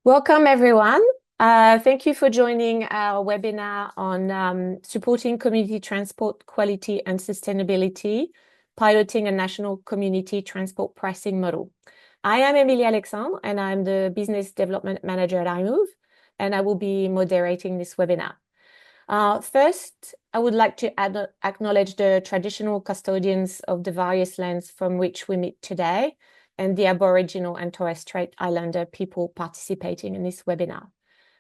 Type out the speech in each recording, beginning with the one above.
Welcome, everyone. Thank you for joining our webinar on supporting community transport quality and sustainability, piloting a national community transport pricing model. I am Emilie Alexandre, and I'm the Business Development Manager at iMOVE, and I will be moderating this webinar. First, I would like to acknowledge the traditional custodians of the various lands from which we meet today, and the Aboriginal and Torres Strait Islander people participating in this webinar.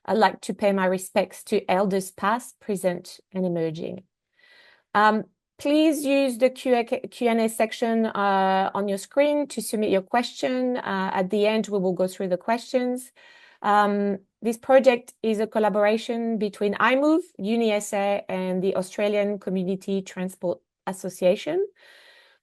I'd like to pay my respects to elders past, present, and emerging. Please use the Q&A section on your screen to submit your question. At the end, we will go through the questions. This project is a collaboration between iMOVE, UniSA, and the Australian Community Transport Association.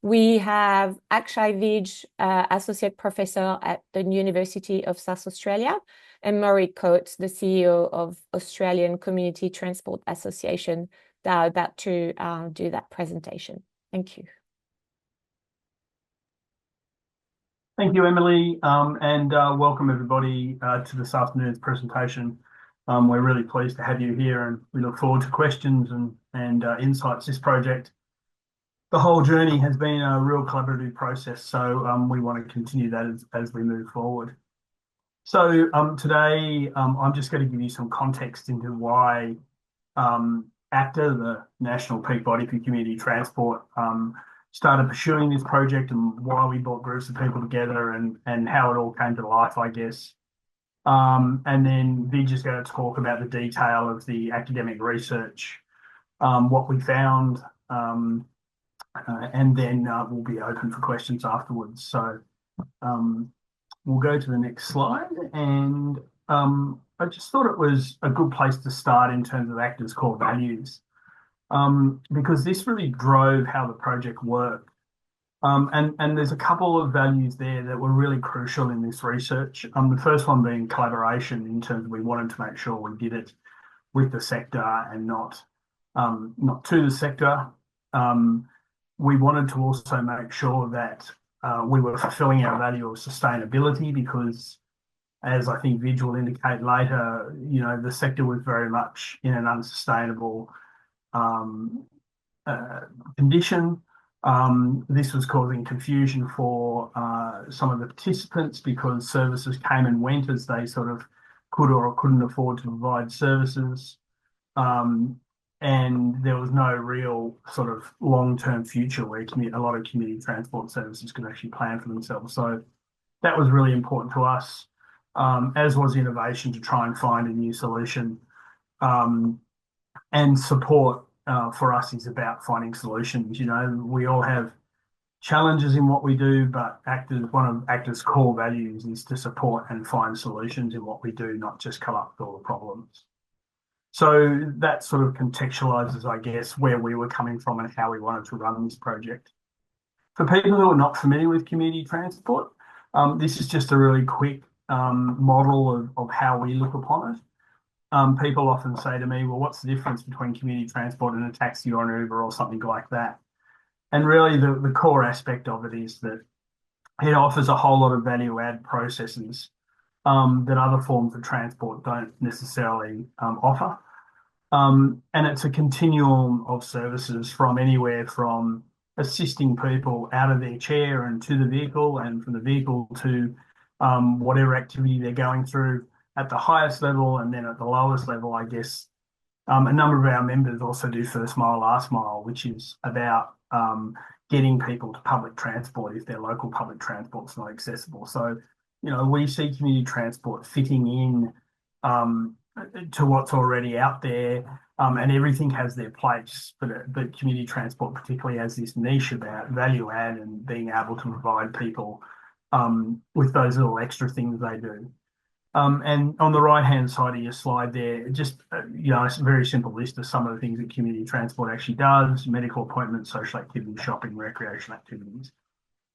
We have Akshay Vij, Associate Professor at the University of South Australia, and Murray Coates, the CEO of Australian Community Transport Association, that are about to do that presentation. Thank you. Thank you, Emily, and welcome everybody to this afternoon's presentation. We're really pleased to have you here, and we look forward to questions and insights. This project, the whole journey has been a real collaborative process, so we want to continue that as we move forward. So today, I'm just going to give you some context into why ACTA, the National Peak Body for Community Transport, started pursuing this project, and why we brought groups of people together, and how it all came to life, I guess. And then Vij is going to talk about the detail of the academic research, what we found, and then we'll be open for questions afterwards. So we'll go to the next slide. And I just thought it was a good place to start in terms of ACTA's core values, because this really drove how the project worked. And there's a couple of values there that were really crucial in this research. The first one being collaboration, in terms of we wanted to make sure we did it with the sector and not to the sector. We wanted to also make sure that we were fulfilling our value of sustainability, because, as I think Vij will indicate later, the sector was very much in an unsustainable condition. This was causing confusion for some of the participants, because services came and went as they sort of could or couldn't afford to provide services. And there was no real sort of long-term future where a lot of community transport services could actually plan for themselves. So that was really important to us, as was innovation, to try and find a new solution. And support for us is about finding solutions. We all have challenges in what we do, but one of ACTA's core values is to support and find solutions in what we do, not just come up with all the problems. So that sort of contextualizes, I guess, where we were coming from and how we wanted to run this project. For people who are not familiar with community transport, this is just a really quick model of how we look upon it. People often say to me, well, what's the difference between community transport and a taxi or an Uber or something like that? And really the core aspect of it is that it offers a whole lot of value add processes that other forms of transport don't necessarily offer. And it's a continuum of services, from anywhere from assisting people out of their chair and to the vehicle, and from the vehicle to whatever activity they're going through at the highest level. And then at the lowest level, I guess, a number of our members also do first mile, last mile, which is about getting people to public transport if their local public transport's not accessible. So we see community transport fitting in to what's already out there, and everything has their place. But community transport particularly has this niche about value add and being able to provide people with those little extra things they do. And on the right-hand side of your slide there, just it's a very simple list of some of the things that community transport actually does: medical appointments, social activities, shopping, recreation activities.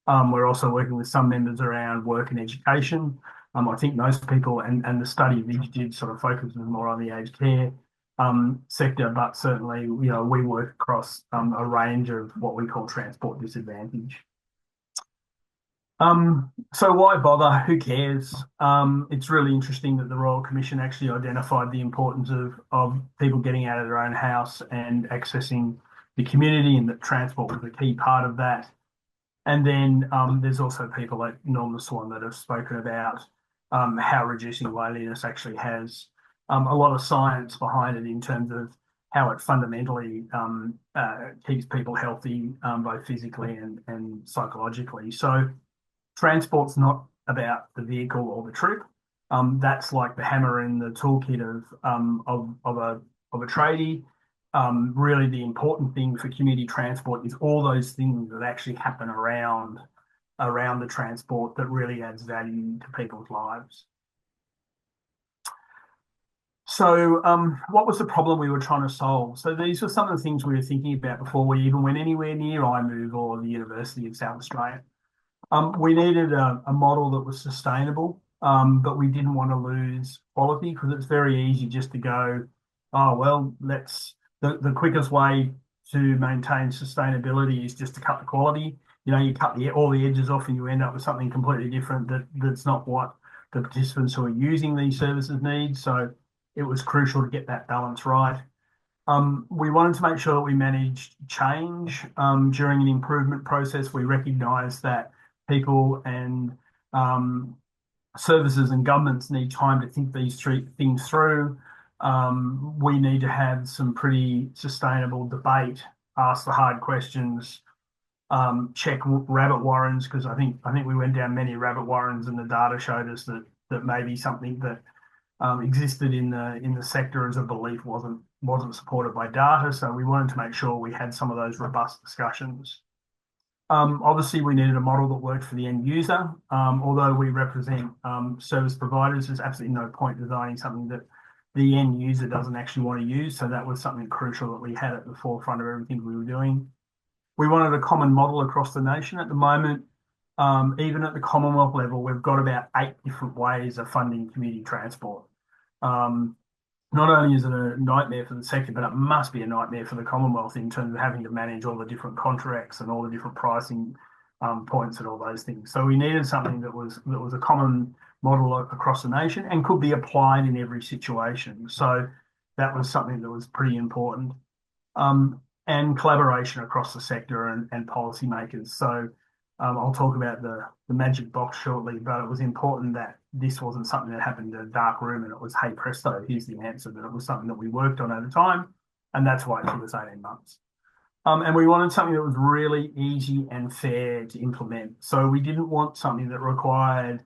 We're also working with some members around work and education. I think most people, and the study we did sort of focuses more on the aged care sector, but certainly we work across a range of what we call transport disadvantage. So why bother? Who cares? It's really interesting that the Royal Commission actually identified the importance of people getting out of their own house and accessing the community, and that transport was a key part of that. And then there's also people like Norm the Swan that have spoken about how reducing loneliness actually has a lot of science behind it in terms of how it fundamentally keeps people healthy, both physically and psychologically. So transport's not about the vehicle or the trip. That's like the hammer in the toolkit of a tradie. Really, the important thing for community transport is all those things that actually happen around the transport that really adds value to people's lives. So, what was the problem we were trying to solve? So these were some of the things we were thinking about before we even went anywhere near iMOVE or the University of South Australia. We needed a model that was sustainable, but we didn't want to lose quality because it's very easy just to go, oh, well, the quickest way to maintain sustainability is just to cut the quality. You know, you cut all the edges off and you end up with something completely different that's not what the participants who are using these services need. So it was crucial to get that balance right. We wanted to make sure that we managed change during an improvement process. We recognised that people and um, services and governments need time to think these things through. We need to have some pretty sustainable debate, ask the hard questions, check rabbit warrens, because I think we went down many rabbit warrens and the data showed us that maybe something that existed in the sector as a belief wasn't supported by data. So we wanted to make sure we had some of those robust discussions. Obviously, we needed a model that worked for the end user. Although we represent service providers, there's absolutely no point designing something that the end user doesn't actually want to use. So that was something crucial that we had at the forefront of everything we were doing. We wanted a common model across the nation. At the moment, even at the Commonwealth level, we've got about 8 different ways of funding community transport. Um, Not only is it a nightmare for the sector, but it must be a nightmare for the Commonwealth in terms of having to manage all the different contracts and all the different pricing points and all those things. So we needed something that was a common model across the nation and could be applied in every situation. So that was something that was pretty important. And collaboration across the sector and policymakers. So I'll talk about the magic box shortly, but it was important that this wasn't something that happened in a dark room and it was, hey, presto, here's the answer, that it was something that we worked on over time. And that's why it took us 18 months. And we wanted something that was really easy and fair to implement. So we didn't want something that required,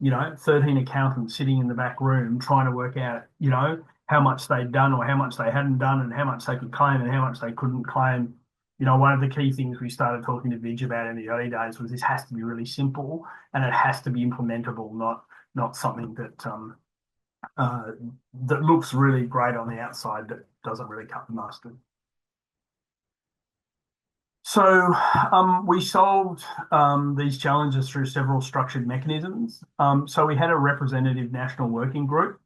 13 accountants sitting in the back room trying to work out, how much they'd done or how much they hadn't done and how much they could claim and how much they couldn't claim. One of the key things we started talking to Vidge about in the early days was this has to be really simple and it has to be implementable, not something uh, that looks really great on the outside that doesn't really cut the mustard. So we solved these challenges through several structured mechanisms. So we had a representative national working group,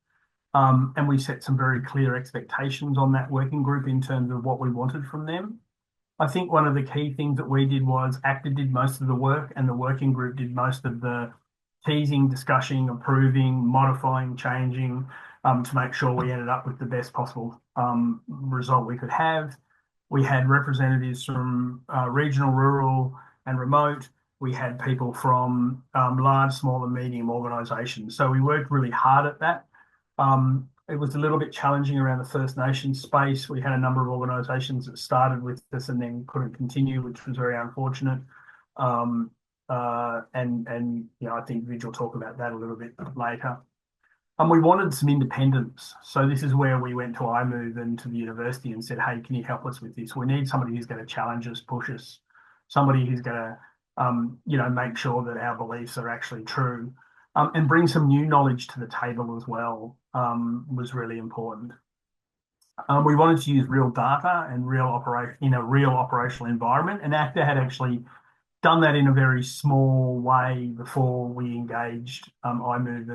and we set some very clear expectations on that working group in terms of what we wanted from them. I think one of the key things that we did was ACTA did most of the work, and the working group did most of the teasing, discussing, approving, modifying, changing to make sure we ended up with the best possible result we could have. We had representatives from regional, rural, and remote. We had people from large, small, and medium organisations. So we worked really hard at that. It was a little bit challenging around the First Nations space. We had a number of organisations that started with this and then couldn't continue, which was very unfortunate. And I think Vidge will talk about that a little bit later. And we wanted some independence. So this is where we went to iMOVE and to the university and said, hey, can you help us with this? We need somebody who's going to challenge us, push us, somebody who's going to, make sure that our beliefs are actually true, and bring some new knowledge to the table as well, was really important. We wanted to use real data and in a real operational environment. And ACTA had actually done that in a very small way before we engaged iMOVE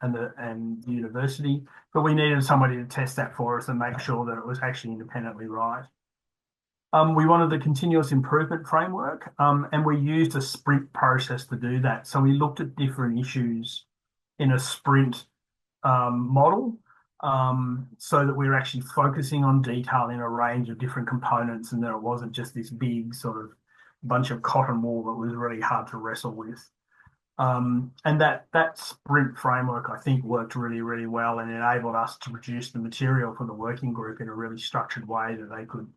and the university, but we needed somebody to test that for us and make sure that it was actually independently right. We wanted a continuous improvement framework, and we used a sprint process to do that. So we looked at different issues in a sprint model, so that we were actually focusing on detail in a range of different components, and that it wasn't just this big sort of bunch of cotton wool that was really hard to wrestle with. And that sprint framework, I think, worked really, really well and enabled us to produce the material for the working group in a really structured way that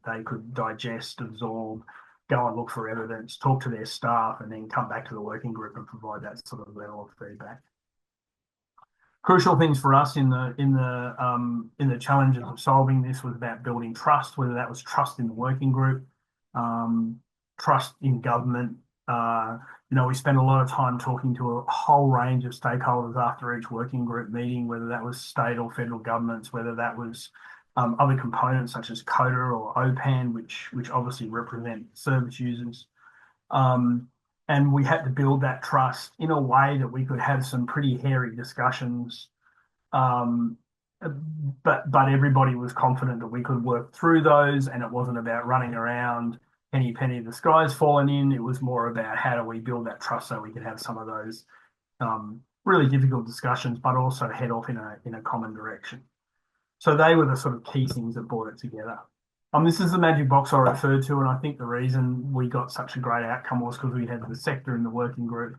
they could digest, absorb, go and look for evidence, talk to their staff, and then come back to the working group and provide that sort of level of feedback. Crucial things for us in the challenges of solving this was about building trust, whether that was trust in the working group, trust in government. We spent a lot of time talking to a whole range of stakeholders after each working group meeting, whether that was state or federal governments, whether that was other components such as CODA or OPAN, which obviously represent service users. And we had to build that trust in a way that we could have some pretty hairy discussions. But everybody was confident that we could work through those, and it wasn't about running around penny, the sky's fallen in. It was more about how do we build that trust so we can have some of those really difficult discussions, but also head off in a common direction. So they were the sort of key things that brought it together. This is the magic box I referred to, and I think the reason we got such a great outcome was because we had the sector in the working group,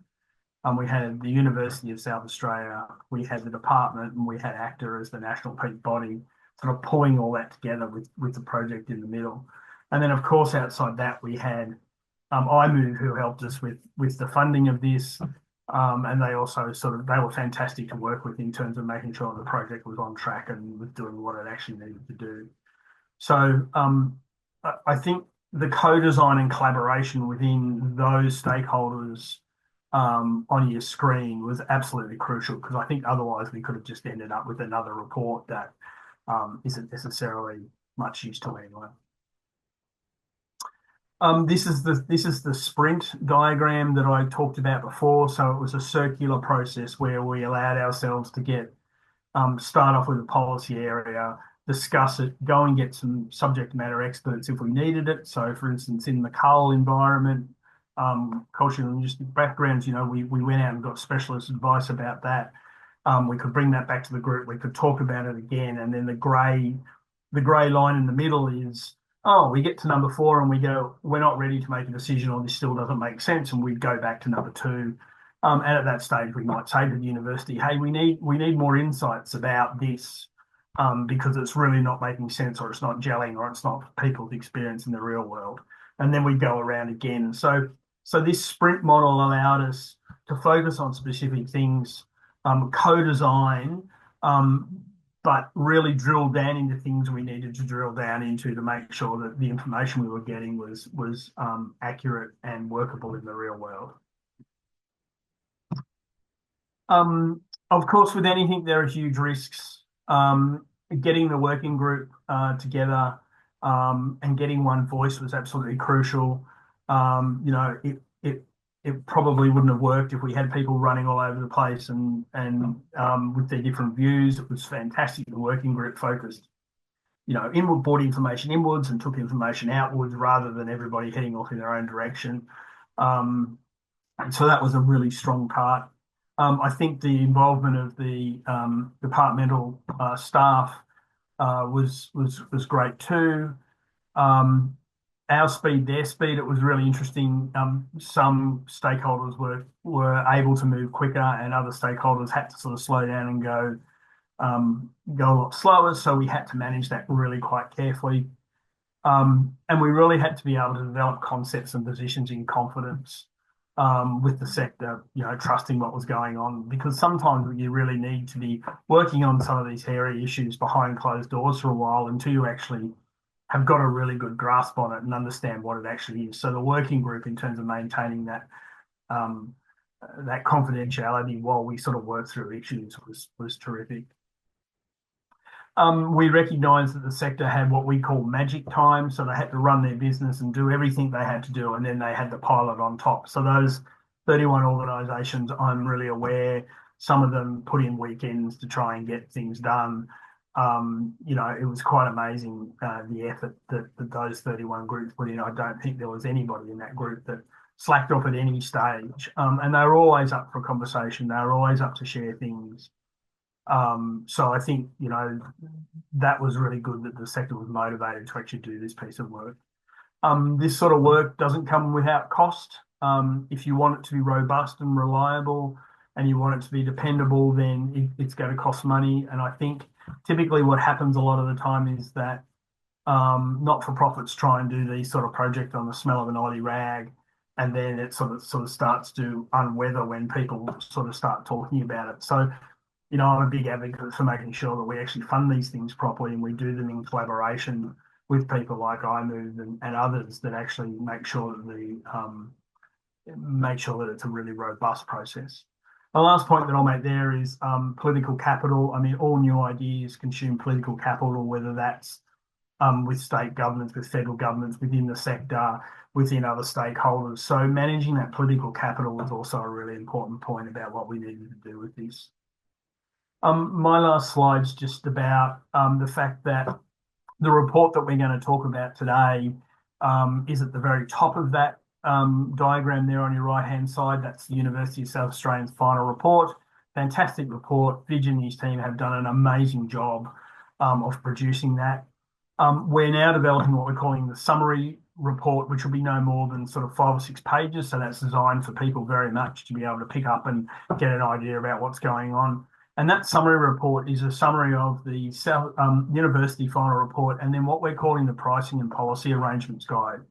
we had the University of South Australia, we had the department, and we had ACTA as the national peak body, sort of pulling all that together with the project in the middle. And then, of course, outside that, we had iMOVE, who helped us with the funding of this, and they also they were fantastic to work with in terms of making sure the project was on track and was doing what it actually needed to do. So I think the co-design and collaboration within those stakeholders on your screen was absolutely crucial, because I think otherwise we could have just ended up with another report that isn't necessarily much use to anyone. This is the sprint diagram that I talked about before. So it was a circular process where we allowed ourselves to get start off with a policy area, discuss it, go and get some subject matter experts if we needed it. So, for instance, in the coal environment, cultural and linguistic backgrounds, we went out and got specialist advice about that. We could bring that back to the group. We could talk about it again, and then the grey line in the middle is, we get to number 4 and we go, we're not ready to make a decision, or this still doesn't make sense, and we'd go back to number 2. And at that stage, we might say to the university, hey, we need more insights about this, because it's really not making sense, or it's not gelling, or it's not people's experience in the real world. And then we go around again. So this sprint model allowed us to focus on specific things, co-design, but really drill down into things we needed to drill down into to make sure that the information we were getting was accurate and workable in the real world. Of course, with anything, there are huge risks. Getting the working group together and getting one voice was absolutely crucial. It probably wouldn't have worked if we had people running all over the place and with their different views. It was fantastic. The working group focused, inward, brought information inwards and took information outwards rather than everybody heading off in their own direction. And so that was a really strong part. I think the involvement of the departmental staff was great too. Our speed, their speed, it was really interesting. Some stakeholders were able to move quicker, and other stakeholders had to sort of slow down and go a lot slower. So we had to manage that really quite carefully. And we really had to be able to develop concepts and positions in confidence with the sector, trusting what was going on, because sometimes you really need to be working on some of these hairy issues behind closed doors for a while until you actually have got a really good grasp on it and understand what it actually is. So the working group, in terms of maintaining that that confidentiality while we sort of work through issues, was terrific. We recognised that the sector had what we call magic time, so they had to run their business and do everything they had to do, and then they had the pilot on top. So those 31 organisations, I'm really aware, some of them put in weekends to try and get things done. it was quite amazing, the effort that those 31 groups put in. I don't think there was anybody in that group that slacked off at any stage. And they were always up for a conversation. They were always up to share things. So I think, that was really good that the sector was motivated to actually do this piece of work. This sort of work doesn't come without cost. If you want it to be robust and reliable and you want it to be dependable, then it's going to cost money. And I think typically what happens a lot of the time is that not-for-profits try and do these sort of projects on the smell of an Aussie rag, and then it sort of starts to unweather when people sort of start talking about it. So, I'm a big advocate for making sure that we actually fund these things properly and we do them in collaboration with people like iMOVE and others that actually make sure that it's a really robust process. The last point that I'll make there is political capital. I mean, all new ideas consume political capital, whether that's with state governments, with federal governments, within the sector, within other stakeholders. So managing that political capital is also a really important point about what we need to do with this. My last slide's just about the fact that the report that we're going to talk about today is at the very top of that diagram there on your right-hand side. That's the University of South Australian's final report. Fantastic report. Vidge and his team have done an amazing job of producing that. We're now developing what we're calling the summary report, which will be no more than sort of 5 or 6 pages. So that's designed for people very much to be able to pick up and get an idea about what's going on. And that summary report is a summary of the university final report and then what we're calling the pricing and policy arrangements guide.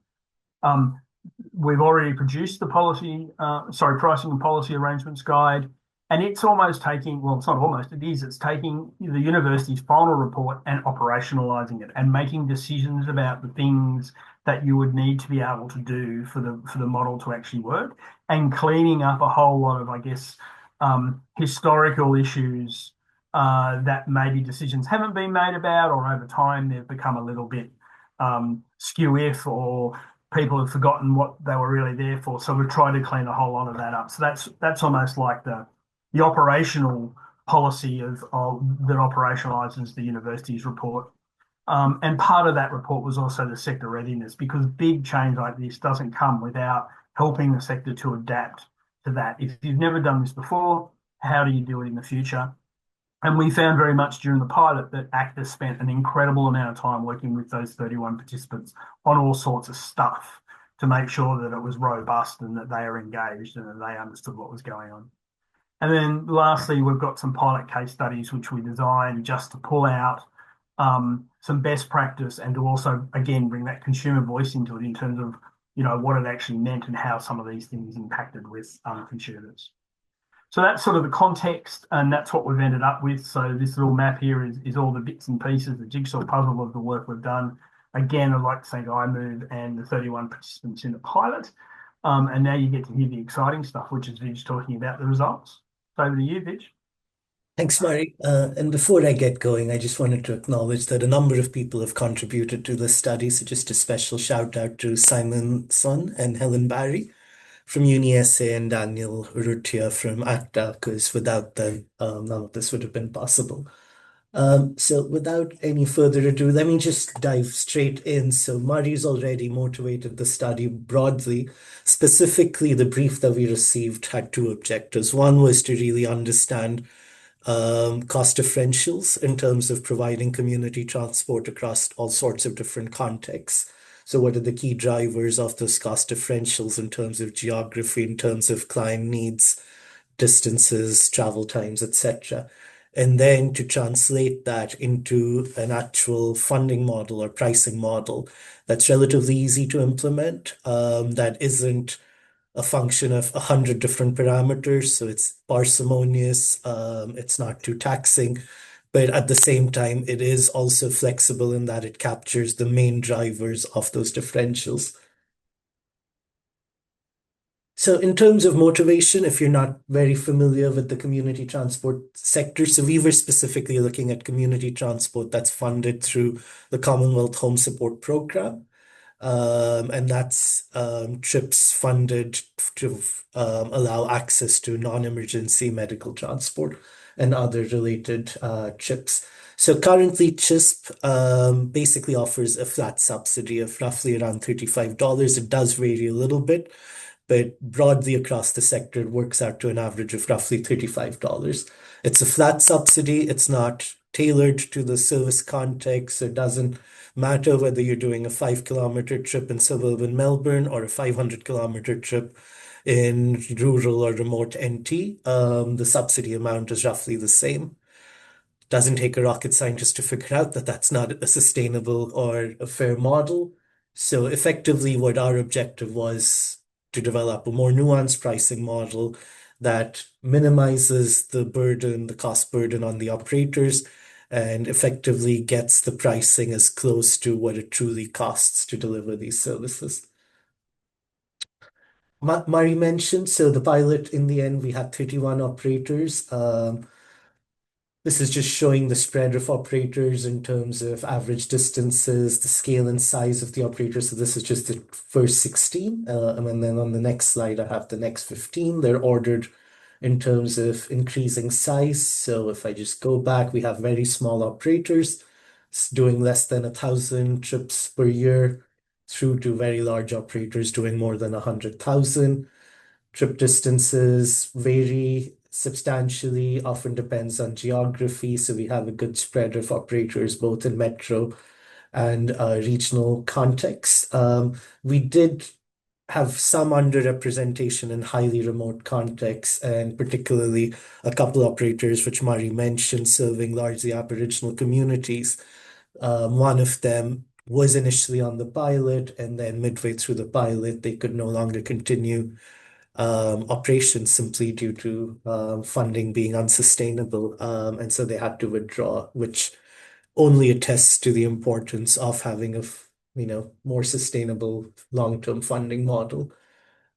We've already produced the pricing and policy arrangements guide, and it's almost taking, well, it's not almost, it is, it's taking the university's final report and operationalizing it and making decisions about the things that you would need to be able to do for the model to actually work, and cleaning up a whole lot of, I guess, historical issues that maybe decisions haven't been made about, or over time they've become a little bit skew-if, or people have forgotten what they were really there for. So we've tried to clean a whole lot of that up. So that's almost like the operational policy that operationalizes the university's report. And part of that report was also the sector readiness, because big change like this doesn't come without helping the sector to adapt to that. If you've never done this before, how do you do it in the future? And we found very much during the pilot that ACTA spent an incredible amount of time working with those 31 participants on all sorts of stuff to make sure that it was robust and that they are engaged and that they understood what was going on. And then lastly, we've got some pilot case studies which we designed just to pull out some best practice and to also, again, bring that consumer voice into it in terms of what it actually meant and how some of these things impacted with consumers. So that's sort of the context, and that's what we've ended up with. So this little map here is all the bits and pieces, the jigsaw puzzle of the work we've done. Again, I'd like to thank iMOVE and the 31 participants in the pilot. And now you get to hear the exciting stuff, which is Vidge talking about the results. So over to you, Vidge. Thanks, Murray. And before I get going, I just wanted to acknowledge that a number of people have contributed to this study. So just a special shout out to Simon Sun and Helen Barry from UniSA and Daniel Rutia from ACTA, because without them, none of this would have been possible. So without any further ado, let me just dive straight in. So Murray's already motivated the study broadly. Specifically, the brief that we received had 2 objectives. One was to really understand cost differentials in terms of providing community transport across all sorts of different contexts. So what are the key drivers of those cost differentials in terms of geography, in terms of client needs, distances, travel times, etc. And then to translate that into an actual funding model or pricing model that's relatively easy to implement, that isn't a function of 100 different parameters. So it's parsimonious, it's not too taxing, but at the same time, it is also flexible in that it captures the main drivers of those differentials. So in terms of motivation, if you're not very familiar with the community transport sector, so we were specifically looking at community transport that's funded through the Commonwealth Home Support Program. And that's trips funded to allow access to non-emergency medical transport. and other related trips. So currently, CHSP basically offers a flat subsidy of roughly around $35. It does vary a little bit, but broadly across the sector, it works out to an average of roughly $35. It's a flat subsidy. It's not tailored to the service context. So it doesn't matter whether you're doing a 5 kilometer trip in suburban Melbourne or a 500 kilometer trip in rural or remote NT. The subsidy amount is roughly the same. Doesn't take a rocket scientist to figure out that that's not a sustainable or a fair model. So effectively, what our objective was to develop a more nuanced pricing model that minimizes the burden, the cost burden on the operators, and effectively gets the pricing as close to what it truly costs to deliver these services. Murray mentioned, so the pilot, in the end, we had 31 operators. This is just showing the spread of operators in terms of average distances, the scale and size of the operators. So this is just the first 16. And then on the next slide, I have the next 15. They're ordered in terms of increasing size. So if I just go back, we have very small operators doing less than 1,000 trips per year through to very large operators doing more than 100,000. Trip distances vary substantially, often depends on geography. So we have a good spread of operators both in metro and regional contexts. We did have some underrepresentation in highly remote contexts, and particularly a couple operators, which Murray mentioned, serving largely Aboriginal communities. One of them was initially on the pilot, and then midway through the pilot, they could no longer continue operations simply due to funding being unsustainable. And so they had to withdraw, which only attests to the importance of having a more sustainable long-term funding model.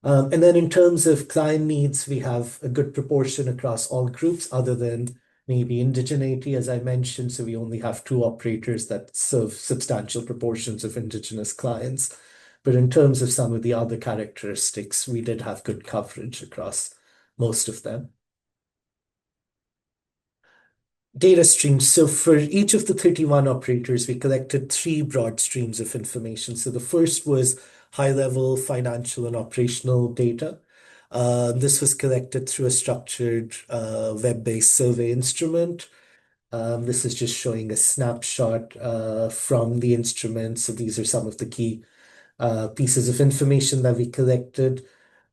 And then in terms of client needs, we have a good proportion across all groups other than maybe indigeneity, as I mentioned. So we only have 2 operators that serve substantial proportions of Indigenous clients. But in terms of some of the other characteristics, we did have good coverage across most of them. Data streams. So for each of the 31 operators, we collected 3 broad streams of information. So the first was high-level financial and operational data. This was collected through a structured web-based survey instrument. This is just showing a snapshot from the instrument. So these are some of the key pieces of information that we collected.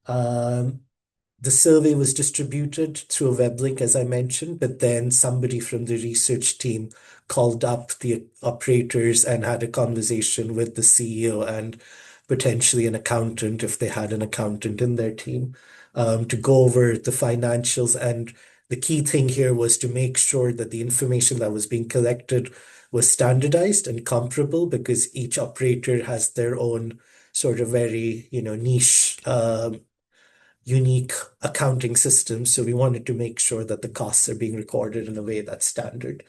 The survey was distributed through a web link, as I mentioned, but then somebody from the research team called up the operators and had a conversation with the CEO and potentially an accountant, if they had an accountant in their team, to go over the financials. And the key thing here was to make sure that the information that was being collected was standardized and comparable, because each operator has their own sort of very, niche unique accounting systems. So we wanted to make sure that the costs are being recorded in a way that's standard.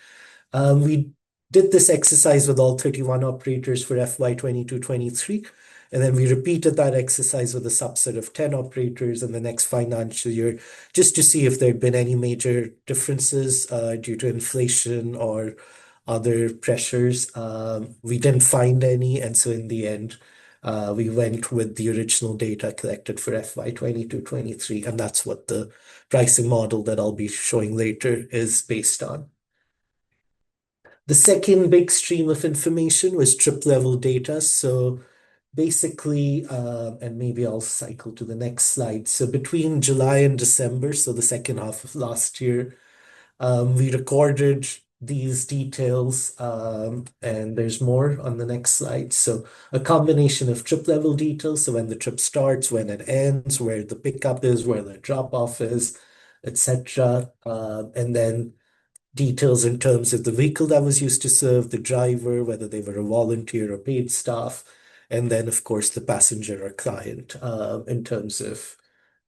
We did this exercise with all 31 operators for FY 22-23, and then we repeated that exercise with a subset of 10 operators in the next financial year, just to see if there'd been any major differences due to inflation or other pressures. We didn't find any, and so in the end, we went with the original data collected for FY 22-23, and that's what the pricing model that I'll be showing later is based on. The second big stream of information was trip level data. So basically, and maybe I'll cycle to the next slide. So between July and December, so the second half of last year, we recorded these details, and there's more on the next slide. So a combination of trip level details, so when the trip starts, when it ends, where the pickup is, where the drop off is, etc. And then details in terms of the vehicle that was used to serve, the driver, whether they were a volunteer or paid staff, and then of course the passenger or client in terms of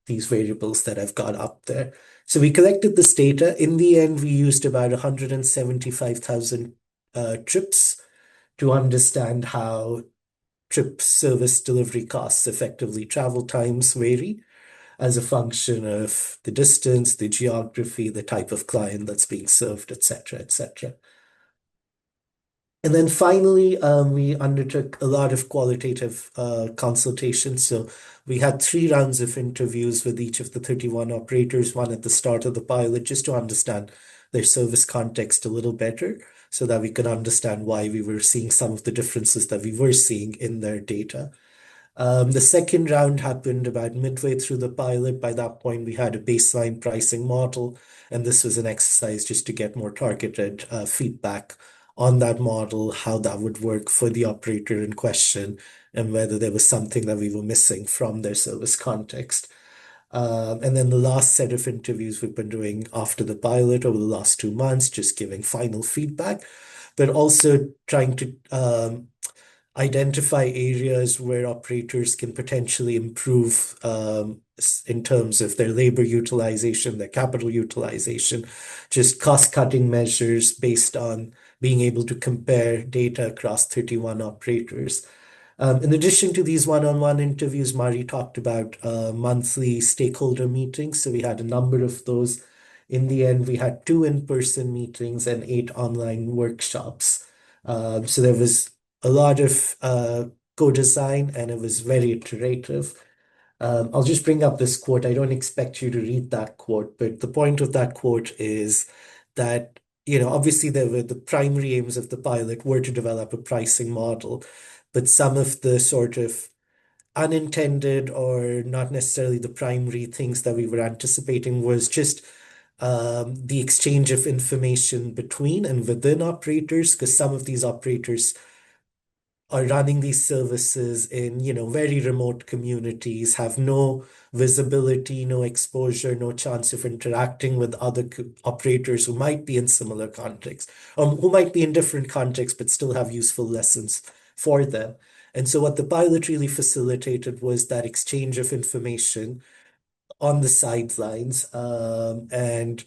these variables that I've got up there. So we collected this data. In the end, we used about 175,000 trips to understand how trip service delivery costs, effectively travel times, vary. as a function of the distance, the geography, the type of client that's being served, et cetera, et cetera. And then finally, we undertook a lot of qualitative consultations. So we had 3 rounds of interviews with each of the 31 operators, one at the start of the pilot, just to understand their service context a little better so that we could understand why we were seeing some of the differences that we were seeing in their data. The second round happened about midway through the pilot. By that point, we had a baseline pricing model, and this was an exercise just to get more targeted feedback on that model, how that would work for the operator in question, and whether there was something that we were missing from their service context. And then the last set of interviews we've been doing after the pilot over the last 2 months, just giving final feedback, but also trying to identify areas where operators can potentially improve in terms of their labor utilization, their capital utilization, just cost-cutting measures based on being able to compare data across 31 operators. In addition to these one-on-one interviews, Mari talked about monthly stakeholder meetings. So we had a number of those. In the end, we had 2 in-person meetings and 8 online workshops. So there was a lot of co-design, and it was very iterative. I'll just bring up this quote. I don't expect you to read that quote, but the point of that quote is that, obviously the primary aims of the pilot were to develop a pricing model, but some of the sort of unintended or not necessarily the primary things that we were anticipating was just the exchange of information between and within operators, because some of these operators are running these services in, very remote communities, have no visibility, no exposure, no chance of interacting with other operators who might be in similar contexts, or who might be in different contexts, but still have useful lessons for them. And so what the pilot really facilitated was that exchange of information on the sidelines, and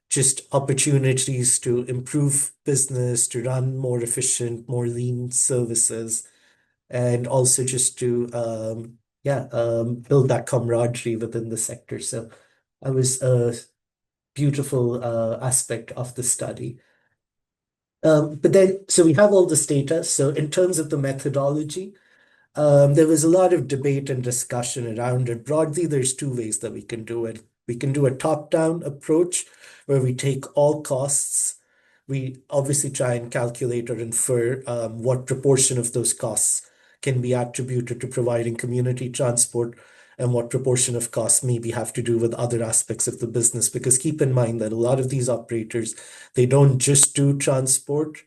just opportunities to improve business, to run more efficient, more lean services, and also just to build that camaraderie within the sector. So that was a beautiful aspect of the study. But then, so we have all this data. So in terms of the methodology, there was a lot of debate and discussion around it. Broadly, there's 2 ways that we can do it. We can do a top-down approach where we take all costs. We obviously try and calculate or infer what proportion of those costs can be attributed to providing community transport and what proportion of costs maybe have to do with other aspects of the business. Because keep in mind that a lot of these operators, they don't just do transport,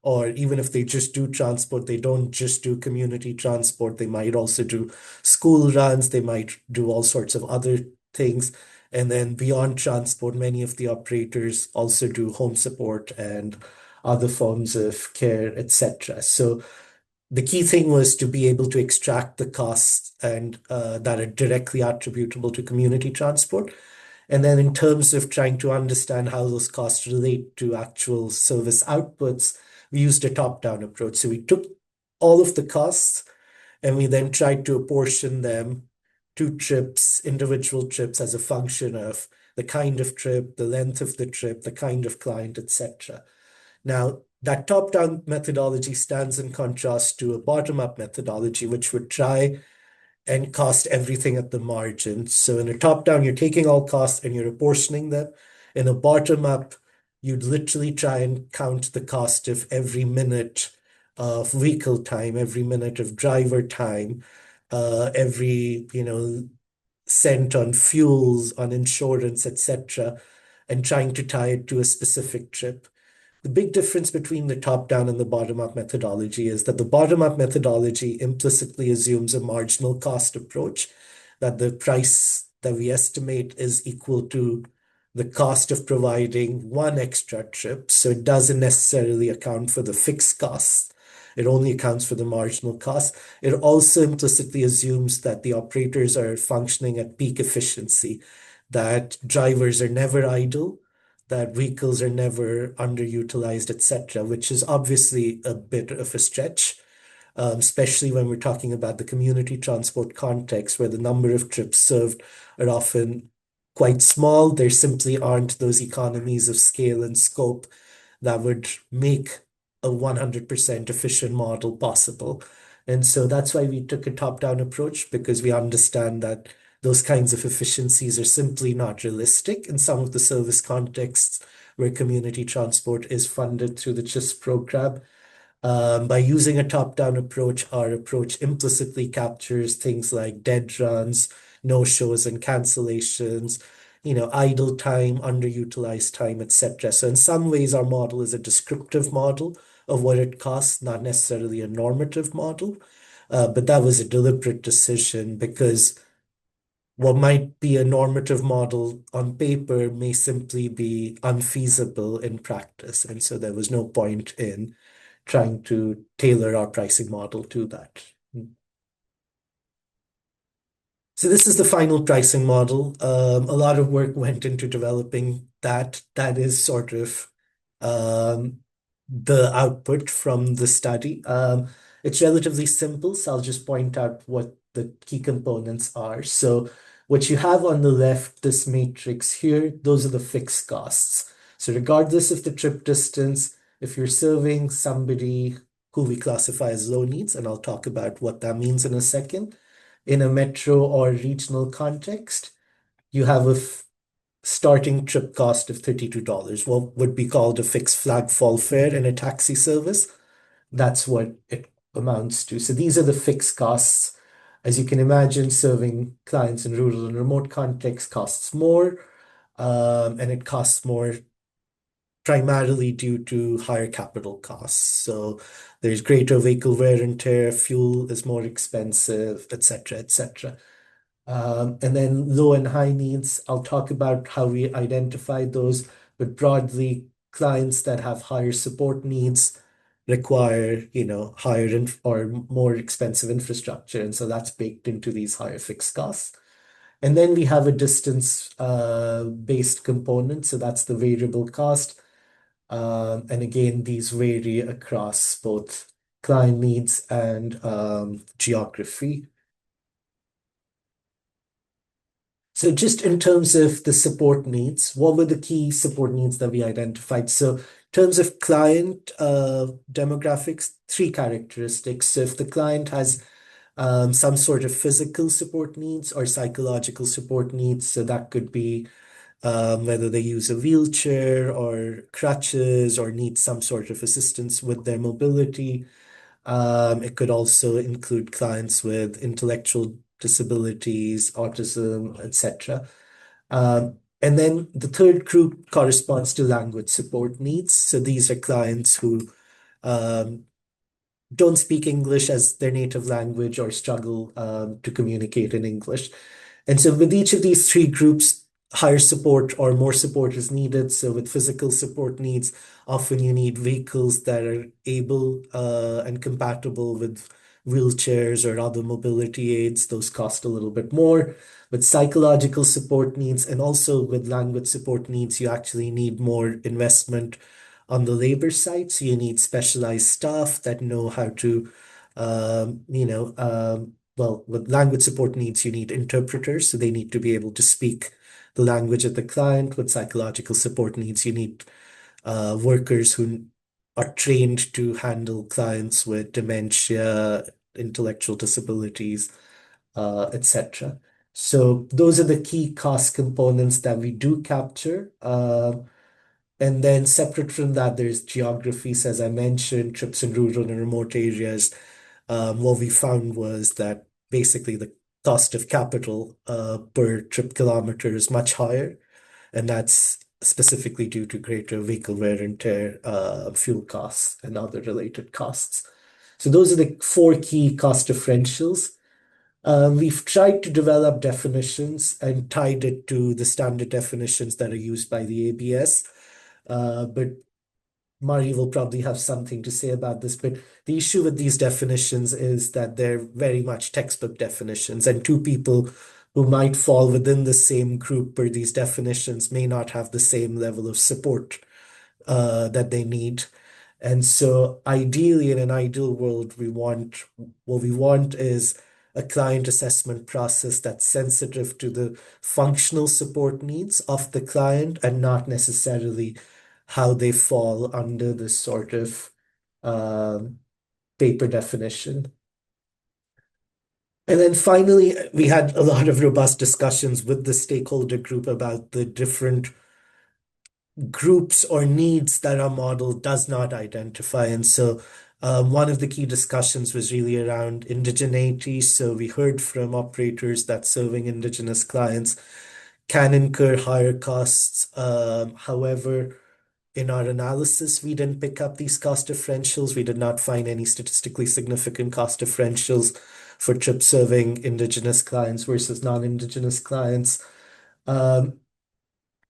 or even if they just do transport, they don't just do community transport. They might also do school runs. They might do all sorts of other things. And then beyond transport, many of the operators also do home support and other forms of care, etc. So the key thing was to be able to extract the costs and that are directly attributable to community transport. And then in terms of trying to understand how those costs relate to actual service outputs, we used a top-down approach. So we took all of the costs and we then tried to apportion them to trips, individual trips, as a function of the kind of trip, the length of the trip, the kind of client, etc. Now, that top-down methodology stands in contrast to a bottom-up methodology, which would try and cost everything at the margin. So in a top-down, you're taking all costs and you're apportioning them. In a bottom-up, you'd literally try and count the cost of every minute of vehicle time, every minute of driver time, every, cent on fuels, on insurance, etc., and trying to tie it to a specific trip. The big difference between the top-down and the bottom-up methodology is that the bottom-up methodology implicitly assumes a marginal cost approach, that the price that we estimate is equal to the cost of providing one extra trip. So it doesn't necessarily account for the fixed costs. It only accounts for the marginal cost. It also implicitly assumes that the operators are functioning at peak efficiency, that drivers are never idle, that vehicles are never underutilized, etc., which is obviously a bit of a stretch. especially when we're talking about the community transport context, where the number of trips served are often quite small. There simply aren't those economies of scale and scope that would make a 100% efficient model possible. And so that's why we took a top-down approach, because we understand that those kinds of efficiencies are simply not realistic in some of the service contexts where community transport is funded through the CHSP program. By using a top-down approach, our approach implicitly captures things like dead runs, no-shows and cancellations, idle time, underutilized time, etc. So in some ways, our model is a descriptive model of what it costs, not necessarily a normative model. But that was a deliberate decision, because what might be a normative model on paper may simply be unfeasible in practice. And so there was no point in trying to tailor our pricing model to that. So this is the final pricing model. A lot of work went into developing that. That is sort of the output from the study. It's relatively simple, so I'll just point out what the key components are. So what you have on the left, this matrix here, those are the fixed costs. So regardless of the trip distance, if you're serving somebody who we classify as low needs, and I'll talk about what that means in a second, in a metro or regional context, you have a starting trip cost of $32, what would be called a fixed flag fall fare in a taxi service. That's what it amounts to. So these are the fixed costs. As you can imagine, serving clients in rural and remote contexts costs more, and it costs more primarily due to higher capital costs. So there's greater vehicle wear and tear, fuel is more expensive, etc., etc. And then low and high needs, I'll talk about how we identify those, but broadly, clients that have higher support needs require, higher or more expensive infrastructure. And so that's baked into these higher fixed costs. And then we have a distance based component. So that's the variable cost. And again, these vary across both client needs and geography. So just in terms of the support needs, what were the key support needs that we identified? So in terms of client demographics, three characteristics. So if the client has some sort of physical support needs or psychological support needs, so that could be whether they use a wheelchair or crutches or need some sort of assistance with their mobility. It could also include clients with intellectual disabilities, autism, etc. And then the third group corresponds to language support needs. So these are clients who don't speak English as their native language or struggle to communicate in English. And so with each of these three groups, higher support or more support is needed. So with physical support needs, often you need vehicles that are able and compatible with wheelchairs or other mobility aids. Those cost a little bit more. With psychological support needs and also with language support needs, you actually need more investment on the labor side. So you need specialized staff that know how to, well, with language support needs, you need interpreters. So they need to be able to speak the language of the client. With psychological support needs, you need workers who are trained to handle clients with dementia, intellectual disabilities, etc. So those are the key cost components that we do capture. And then separate from that, there's geographies, as I mentioned, trips in rural and remote areas. What we found was that basically the cost of capital per trip kilometer is much higher, and that's specifically due to greater vehicle wear and tear, fuel costs, and other related costs. So those are the four key cost differentials. We've tried to develop definitions and tied it to the standard definitions that are used by the ABS. But Mari will probably have something to say about this. But the issue with these definitions is that they're very much textbook definitions, and two people who might fall within the same group per these definitions may not have the same level of support that they need. And so ideally, in an ideal world, what we want is a client assessment process that's sensitive to the functional support needs of the client and not necessarily how they fall under this sort of um, paper definition. And then finally, we had a lot of robust discussions with the stakeholder group about the different groups or needs that our model does not identify. And so one of the key discussions was really around indigeneity. So we heard from operators that serving indigenous clients can incur higher costs. However, in our analysis, we didn't pick up these cost differentials. We did not find any statistically significant cost differentials for trip serving indigenous clients versus non-indigenous clients. Um,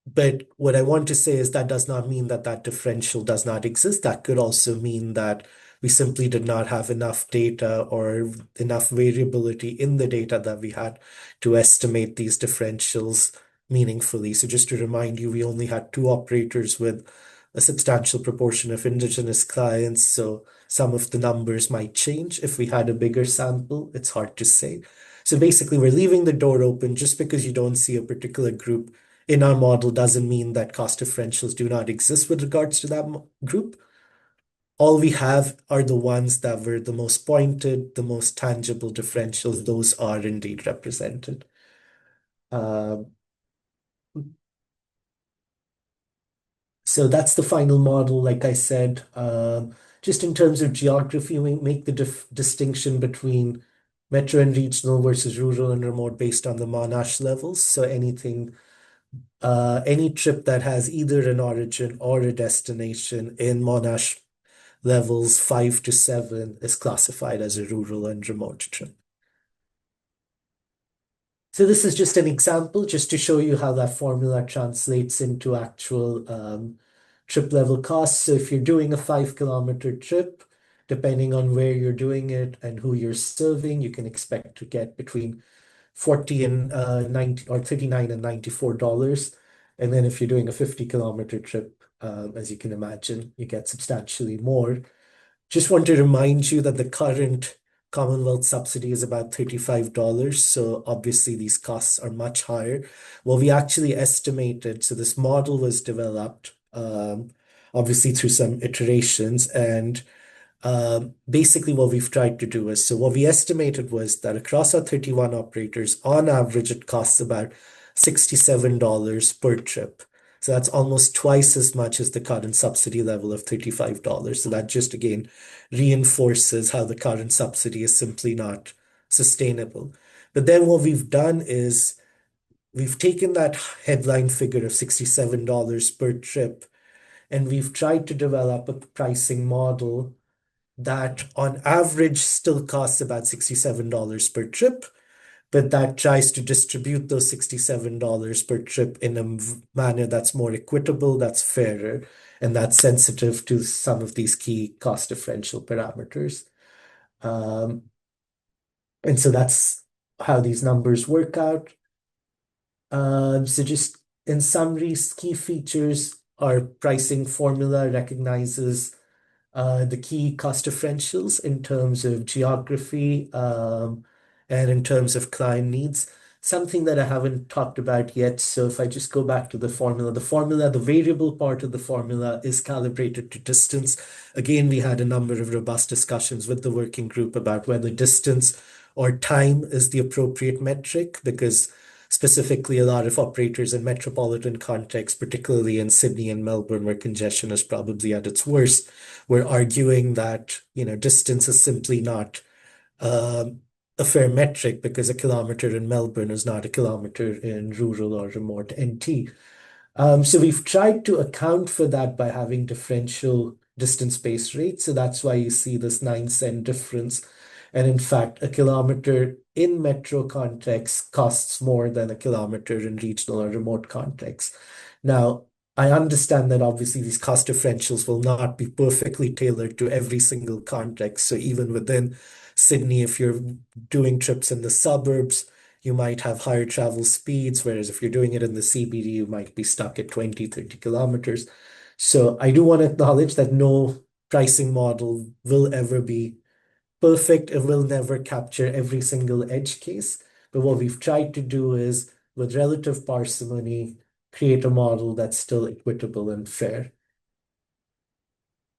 but what I want to say is that does not mean that that differential does not exist. That could also mean that we simply did not have enough data or enough variability in the data that we had to estimate these differentials meaningfully. So just to remind you, we only had two operators with a substantial proportion of indigenous clients. So some of the numbers might change if we had a bigger sample. It's hard to say. So basically, we're leaving the door open. Just because you don't see a particular group in our model doesn't mean that cost differentials do not exist with regards to that group. All we have are the ones that were the most pointed, the most tangible differentials. Those are indeed represented. So that's the final model, like I said. Just in terms of geography, we make the distinction between metro and regional versus rural and remote based on the Monash levels. So any trip that has either an origin or a destination in Monash levels 5 to 7 is classified as a rural and remote trip. So this is just an example, just to show you how that formula translates into actual trip level costs. So if you're doing a 5 kilometer trip, depending on where you're doing it and who you're serving, you can expect to get between 40 and 90 or 39 and $94. And then if you're doing a 50 kilometer trip, as you can imagine, you get substantially more. Just want to remind you that the current Commonwealth subsidy is about $35. So obviously these costs are much higher. Well, we actually estimated, so this model was developed obviously through some iterations, and basically what we've tried to do is, so what we estimated was that across our 31 operators, on average, it costs about $67 per trip. So that's almost twice as much as the current subsidy level of $35. So that just again reinforces how the current subsidy is simply not sustainable. But then what we've done is we've taken that headline figure of $67 per trip and we've tried to develop a pricing model that on average still costs about $67 per trip, but that tries to distribute those $67 per trip in a manner that's more equitable, that's fairer, and that's sensitive to some of these key cost differential parameters. And so that's how these numbers work out. So just in summary, key features, our pricing formula recognizes the key cost differentials in terms of geography and in terms of client needs. Something that I haven't talked about yet. So if I just go back to the formula, the variable part of the formula is calibrated to distance. Again, we had a number of robust discussions with the working group about whether distance or time is the appropriate metric, because specifically a lot of operators in metropolitan context, particularly in Sydney and Melbourne, where congestion is probably at its worst, were arguing that distance is simply not a fair metric because a kilometer in Melbourne is not a kilometer in rural or remote NT. So we've tried to account for that by having differential distance-based rates. So that's why you see this 9 cent difference. And in fact, a kilometer in metro context costs more than a kilometer in regional or remote context. Now, I understand that obviously these cost differentials will not be perfectly tailored to every single context. So even within Sydney, if you're doing trips in the suburbs, you might have higher travel speeds, whereas if you're doing it in the CBD, you might be stuck at 20, 30 kilometers. So I do want to acknowledge that no pricing model will ever be perfect. It will never capture every single edge case. But what we've tried to do is, with relative parsimony, create a model that's still equitable and fair.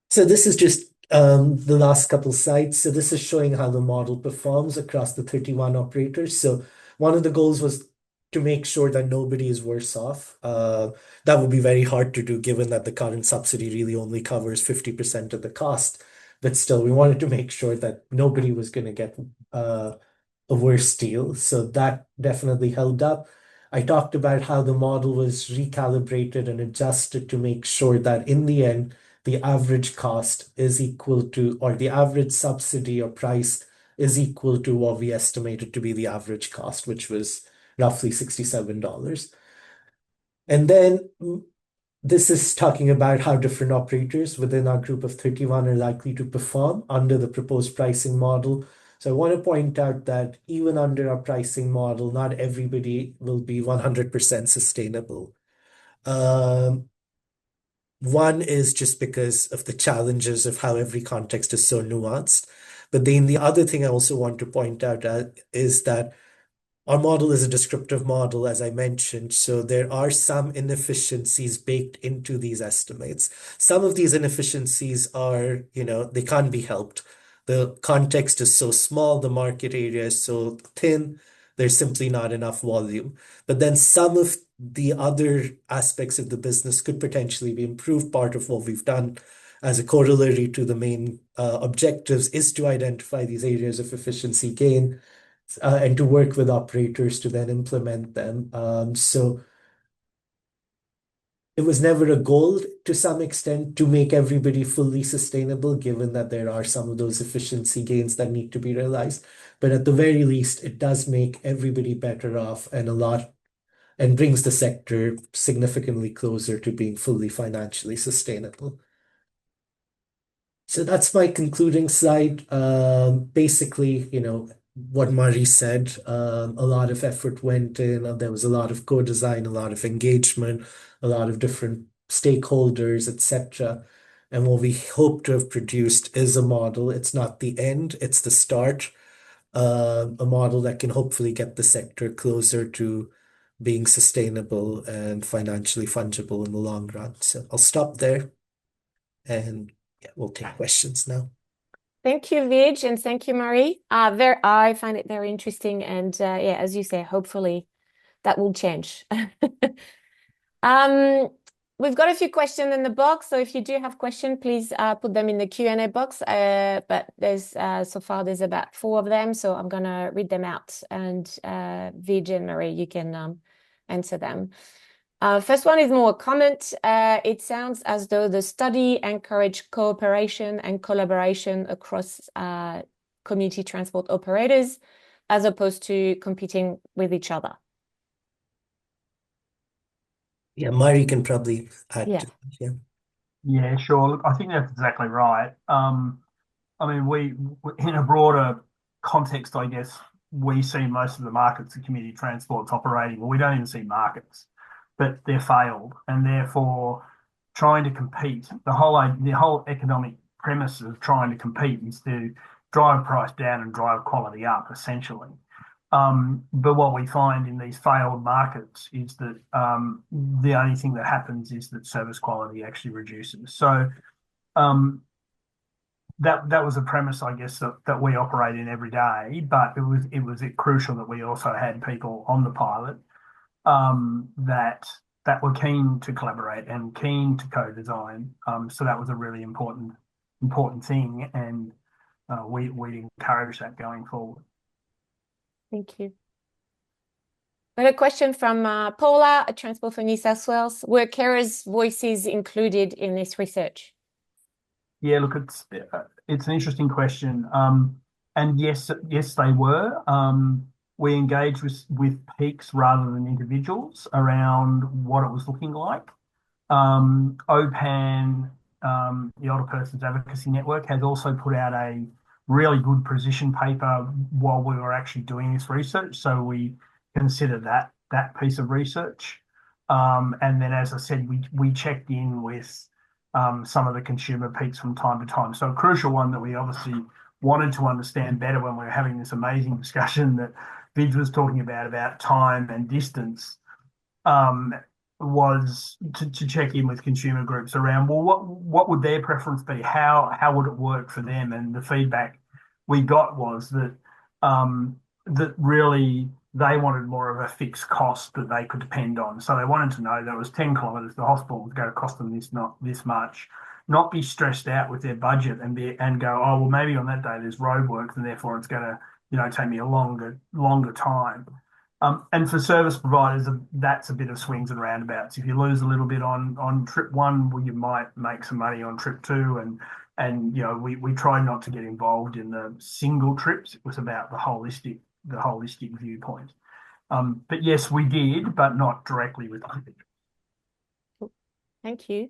So this is just the last couple slides. So this is showing how the model performs across the 31 operators. So one of the goals was to make sure that nobody is worse off. That would be very hard to do given that the current subsidy really only covers 50% of the cost. But still, we wanted to make sure that nobody was going to get a worse deal. So that definitely held up. I talked about how the model was recalibrated and adjusted to make sure that in the end, the average cost is equal to, or the average subsidy or price is equal to what we estimated to be the average cost, which was roughly $67. And then this is talking about how different operators within our group of 31 are likely to perform under the proposed pricing model. So I want to point out that even under our pricing model, not everybody will be 100% sustainable. One is just because of the challenges of how every context is so nuanced. But then the other thing I also want to point out is that our model is a descriptive model, as I mentioned, so there are some inefficiencies baked into these estimates. Some of these inefficiencies are, they can't be helped. The context is so small, the market area is so thin, there's simply not enough volume. But then some of the other aspects of the business could potentially be improved. Part of what we've done as a corollary to the main objectives is to identify these areas of efficiency gain and to work with operators to then implement them. So it was never a goal to some extent to make everybody fully sustainable, given that there are some of those efficiency gains that need to be realized. But at the very least, it does make everybody better off and brings the sector significantly closer to being fully financially sustainable. So that's my concluding slide. Basically, what Murray said, a lot of effort went in, and there was a lot of co-design, a lot of engagement, a lot of different stakeholders, etc. And what we hope to have produced is a model. It's not the end, it's the start. A model that can hopefully get the sector closer to being sustainable and financially fungible in the long run. So I'll stop there and we'll take questions now. Thank you, Vij, and thank you, Marie. I find it very interesting, and yeah, as you say, hopefully that will change. We've got a few questions in the box, so if you do have questions, please put them in the Q&A box. But there's so far there's about 4 of them, so I'm gonna read them out, and Vij and Marie, you can answer them. First one is more a comment. It sounds as though the study encouraged cooperation and collaboration across community transport operators, as opposed to competing with each other. Yeah, Murray can probably add Yeah. to that. Yeah. Yeah, sure. Look, I think that's exactly right. I mean, we in a broader context, I guess, we see most of the markets that community transport's operating. Well, we don't even see markets, but they're failed, and therefore trying to compete. The whole economic premise of trying to compete is to drive price down and drive quality up, essentially. But what we find in these failed markets is that the only thing that happens is that service quality actually reduces. So that was a premise, I guess, that we operate in every day. But it was crucial that we also had people on the pilot that were keen to collaborate and keen to co-design. So that was a really important thing, and we'd encourage that going forward. Thank you. Got a question from Paula at Transport for New South Wales. Were carers' voices included in this research? Yeah, look, it's an interesting question. And yes, they were. We engaged with peaks rather than individuals around what it was looking like. OPAN, the Older Persons Advocacy Network, has also put out a really good position paper while we were actually doing this research. So we consider that piece of research. And then, as I said, we checked in with some of the consumer peaks from time to time. So a crucial one that we obviously wanted to understand better when we were having this amazing discussion that Vid was talking about time and distance, was to check in with consumer groups around, well, what would their preference be? How would it work for them? And the feedback we got was that really they wanted more of a fixed cost that they could depend on. So they wanted to know that it was 10 kilometres, the hospital was going to cost them this, not this much, not be stressed out with their budget and go, oh, well, maybe on that day there's roadworks and therefore it's going to, take me a longer time. And for service providers, that's a bit of swings and roundabouts. If you lose a little bit on trip one, well, you might make some money on trip two. And we tried not to get involved in the single trips. It was about the holistic viewpoint. But yes, we did, but not directly with individuals. Thank you.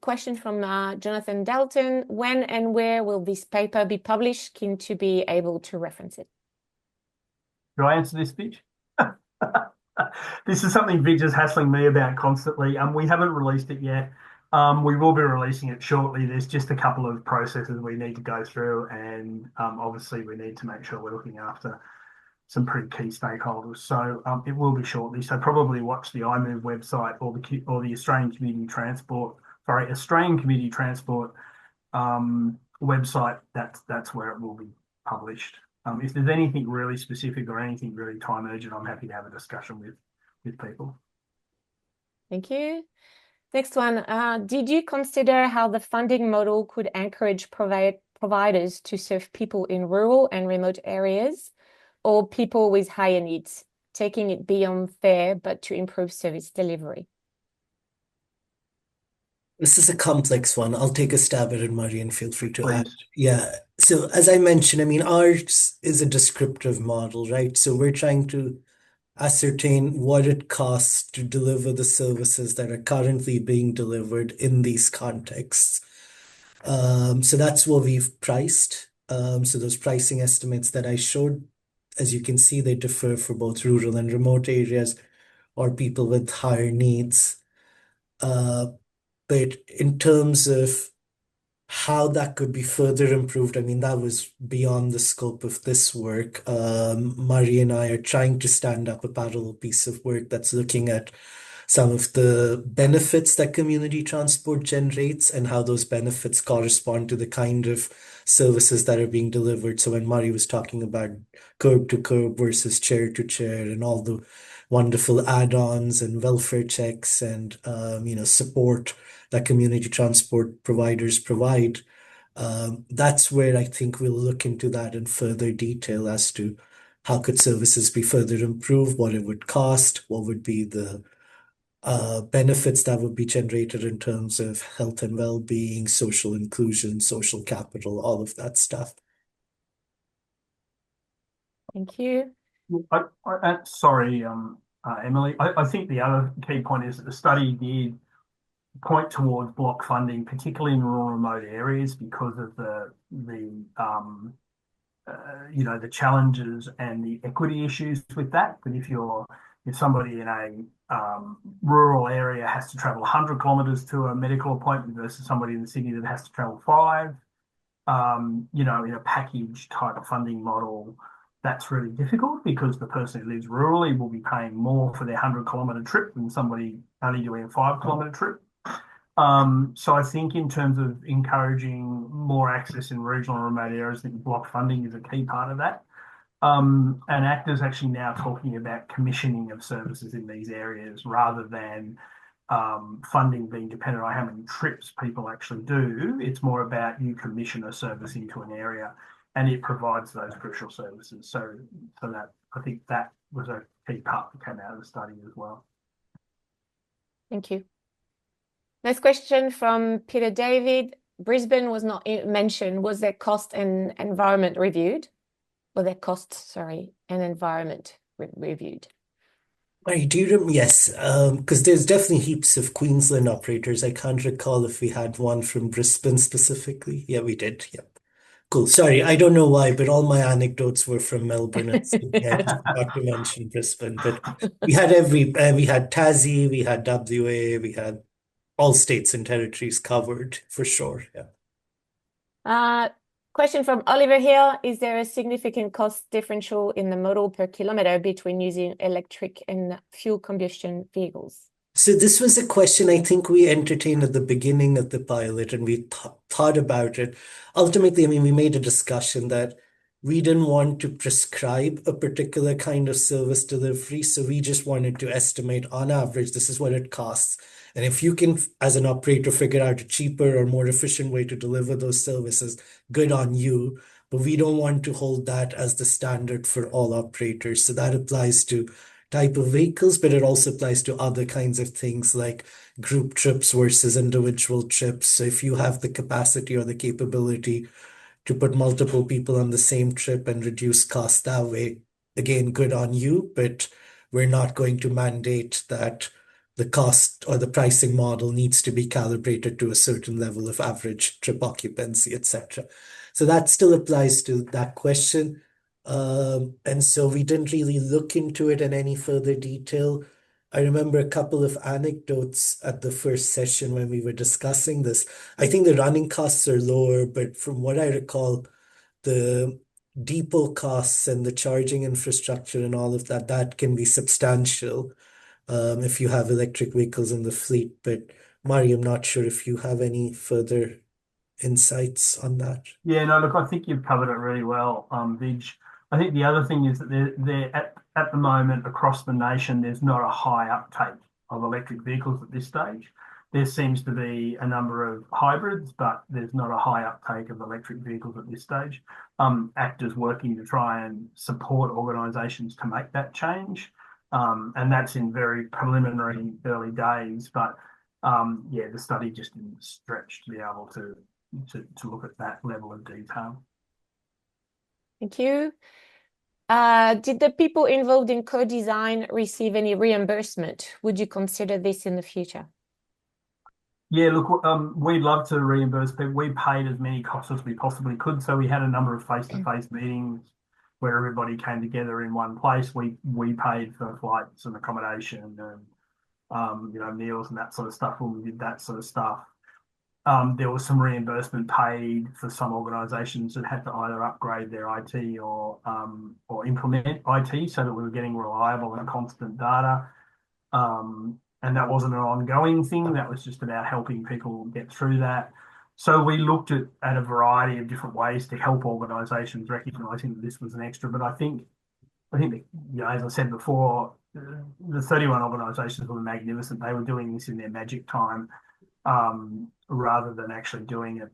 Question from Jonathan Dalton. When and where will this paper be published? Keen to be able to reference it. Do I answer this, Vij? This is something Vij is hassling me about constantly. We haven't released it yet. We will be releasing it shortly. There's just a couple of processes we need to go through, and obviously we need to make sure we're looking after some pretty key stakeholders. So it will be shortly. So probably watch the iMOVE website or the Australian Community Transport website. That's where it will be published. If there's anything really specific or anything really time urgent, I'm happy to have a discussion with people. Thank you. Next one. Did you consider how the funding model could encourage providers to serve people in rural and remote areas or people with higher needs, taking it beyond fair, but to improve service delivery? This is a complex one. I'll take a stab at it, Murray, and feel free to add. Please. Yeah. So as I mentioned, I mean, ours is a descriptive model, right? So we're trying to ascertain what it costs to deliver the services that are currently being delivered in these contexts. So that's what we've priced. So those pricing estimates that I showed, as you can see, they differ for both rural and remote areas or people with higher needs. But in terms of how that could be further improved, I mean, that was beyond the scope of this work. Murray and I are trying to stand up a parallel piece of work that's looking at some of the benefits that community transport generates and how those benefits correspond to the kind of services that are being delivered. So when Murray was talking about curb to curb versus chair to chair and all the wonderful add-ons and welfare checks and support that community transport providers provide, that's where I think we'll look into that in further detail as to how could services be further improved, what it would cost, what would be the benefits that would be generated in terms of health and well-being, social inclusion, social capital, all of that stuff. Thank you. Sorry, Emily. I think the other key point is that the study did point towards block funding, particularly in rural remote areas, because of the challenges and the equity issues with that. But if somebody in a rural area has to travel 100 kilometres to a medical appointment versus somebody in the city that has to travel 5, in a package type of funding model, that's really difficult because the person who lives rurally will be paying more for their 100-kilometre trip than somebody only doing a 5-kilometre trip. So I think in terms of encouraging more access in regional and remote areas, I think block funding is a key part of that. And ACTA is actually now talking about commissioning of services in these areas rather than funding being dependent on how many trips people actually do. It's more about you commission a service into an area and it provides those crucial services. So that I think that was a key part that came out of the study as well. Thank you. Next question from Peter David. Brisbane was not mentioned. Was their cost and environment reviewed? Or their costs, sorry, and environment reviewed? I do remember, yes, because there's definitely heaps of Queensland operators. I can't recall if we had one from Brisbane specifically. Yeah, we did. Yep. Cool. Sorry, I don't know why, but all my anecdotes were from Melbourne and Sydney. I just forgot to mention Brisbane. But we had we had Tassie, we had WA, we had all states and territories covered for sure. Yeah. Question from Oliver here. Is there a significant cost differential in the modal per kilometer between using electric and fuel combustion vehicles? So this was a question I think we entertained at the beginning of the pilot, and we thought about it. Ultimately, I mean, we made a discussion that we didn't want to prescribe a particular kind of service delivery, so we just wanted to estimate on average, this is what it costs. And if you can, as an operator, figure out a cheaper or more efficient way to deliver those services, good on you. But we don't want to hold that as the standard for all operators. So that applies to type of vehicles, but it also applies to other kinds of things like group trips versus individual trips. So if you have the capacity or the capability to put multiple people on the same trip and reduce costs that way, again, good on you, but we're not going to mandate that the cost or the pricing model needs to be calibrated to a certain level of average trip occupancy, etc. So that still applies to that question. And so we didn't really look into it in any further detail. I remember a couple of anecdotes at the first session when we were discussing this. I think the running costs are lower, but from what I recall, the depot costs and the charging infrastructure and all of that, that can be substantial if you have electric vehicles in the fleet. But Mari, I'm not sure if you have any further insights on that. Yeah, no, look, I think you've covered it really well, Vij. I think the other thing is that they're at the moment across the nation, there's not a high uptake of electric vehicles at this stage. There seems to be a number of hybrids, but there's not a high uptake of electric vehicles at this stage. ACTA's working to try and support organisations to make that change. And that's in very preliminary early days, but yeah, the study just didn't stretch to be able to look at that level of detail. Thank you. Did the people involved in co-design receive any reimbursement? Would you consider this in the future? Yeah, look, we'd love to reimburse people. We paid as many costs as we possibly could. So we had a number of face-to-face meetings where everybody came together in one place. We paid for flights and accommodation and meals and that sort of stuff when we did that sort of stuff. There was some reimbursement paid for some organisations that had to either upgrade their IT or implement IT so that we were getting reliable and constant data. And that wasn't an ongoing thing. That was just about helping people get through that. So we looked at a variety of different ways to help organisations recognising that this was an extra. But I think as I said before, the 31 organisations were magnificent. They were doing this in their magic time. Rather than actually doing it,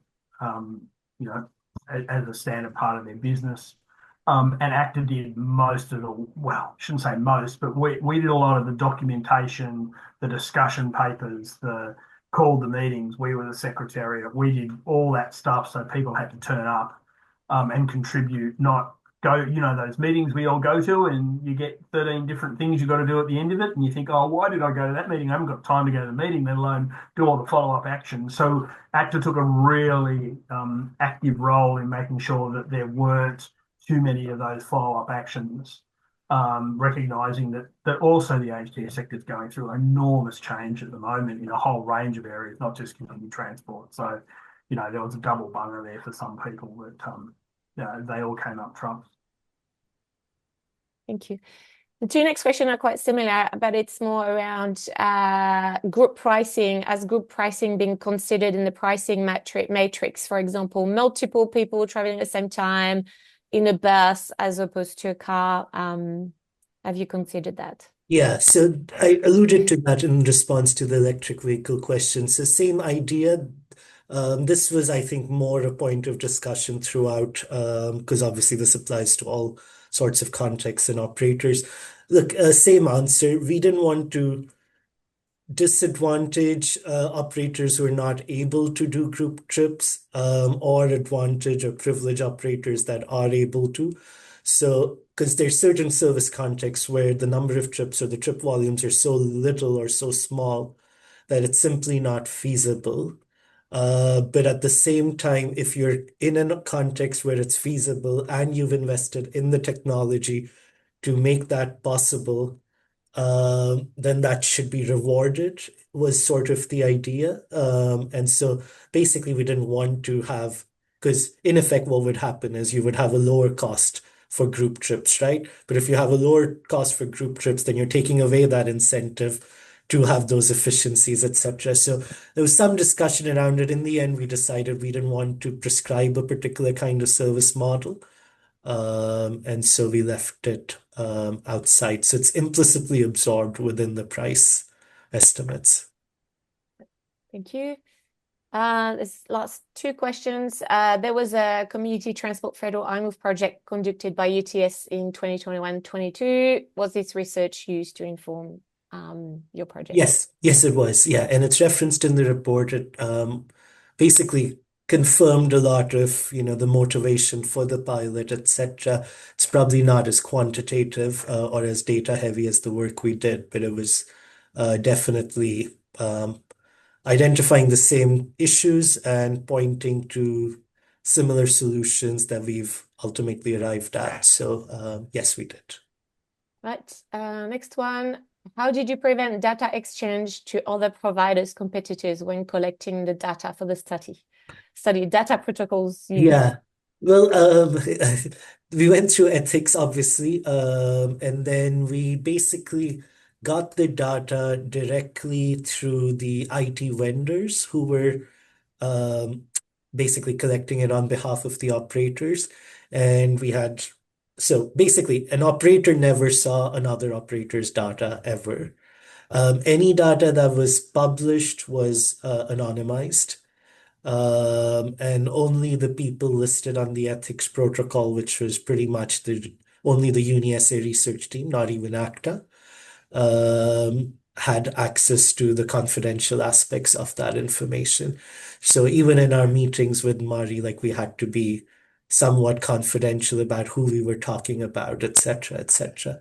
as a standard part of their business. And ACTA did most of the, well, I shouldn't say most, but we did a lot of the documentation, the discussion papers, called the meetings. We were the secretariat. We did all that stuff, so people had to turn up and contribute, not go, those meetings we all go to and you get 13 different things you've got to do at the end of it. And you think, oh, why did I go to that meeting? I haven't got time to go to the meeting, let alone do all the follow-up action. So ACTA took a really active role in making sure that there weren't too many of those follow-up actions, recognising that also the aged care sector is going through enormous change at the moment in a whole range of areas, not just community transport. So, there was a double bunger there for some people that they all came up trumps. Thank you. The two next questions are quite similar, but it's more around group pricing, as group pricing being considered in the pricing matrix, for example, multiple people traveling at the same time in a bus as opposed to a car. Have you considered that? Yeah, so I alluded to that in response to the electric vehicle question. So same idea. This was, I think, more a point of discussion throughout, because obviously this applies to all sorts of contexts and operators. Look, same answer. We didn't want to disadvantage operators who are not able to do group trips, or advantage or privilege operators that are able to. So, because there's certain service contexts where the number of trips or the trip volumes are so little or so small that it's simply not feasible. But at the same time, if you're in a context where it's feasible and you've invested in the technology to make that possible, then that should be rewarded, was sort of the idea. And so basically, we didn't want to have, because in effect, what would happen is you would have a lower cost for group trips, right? But if you have a lower cost for group trips, then you're taking away that incentive to have those efficiencies, etc. So there was some discussion around it. In the end, we decided we didn't want to prescribe a particular kind of service model. And so we left it outside. So it's implicitly absorbed within the price estimates. Thank you. There's last two questions. There was a community transport federal iMOVE project conducted by UTS in 2021-22. Was this research used to inform your project? Yes, yes, it was. Yeah, and it's referenced in the report. It basically confirmed a lot of, the motivation for the pilot, etc. It's probably not as quantitative or as data heavy as the work we did, but it was definitely identifying the same issues and pointing to similar solutions that we've ultimately arrived at. So yes, we did. Right. Next one. How did you prevent data exchange to other providers, competitors when collecting the data for the study? Data protocols used. Yeah. Well, we went through ethics, obviously, and then we basically got the data directly through the IT vendors who were um, basically collecting it on behalf of the operators. And so basically, an operator never saw another operator's data ever. Any data that was published was anonymized. And only the people listed on the ethics protocol, which was pretty much only the UniSA research team, not even ACTA, had access to the confidential aspects of that information. So even in our meetings with Mari, like we had to be somewhat confidential about who we were talking about, etc., etc.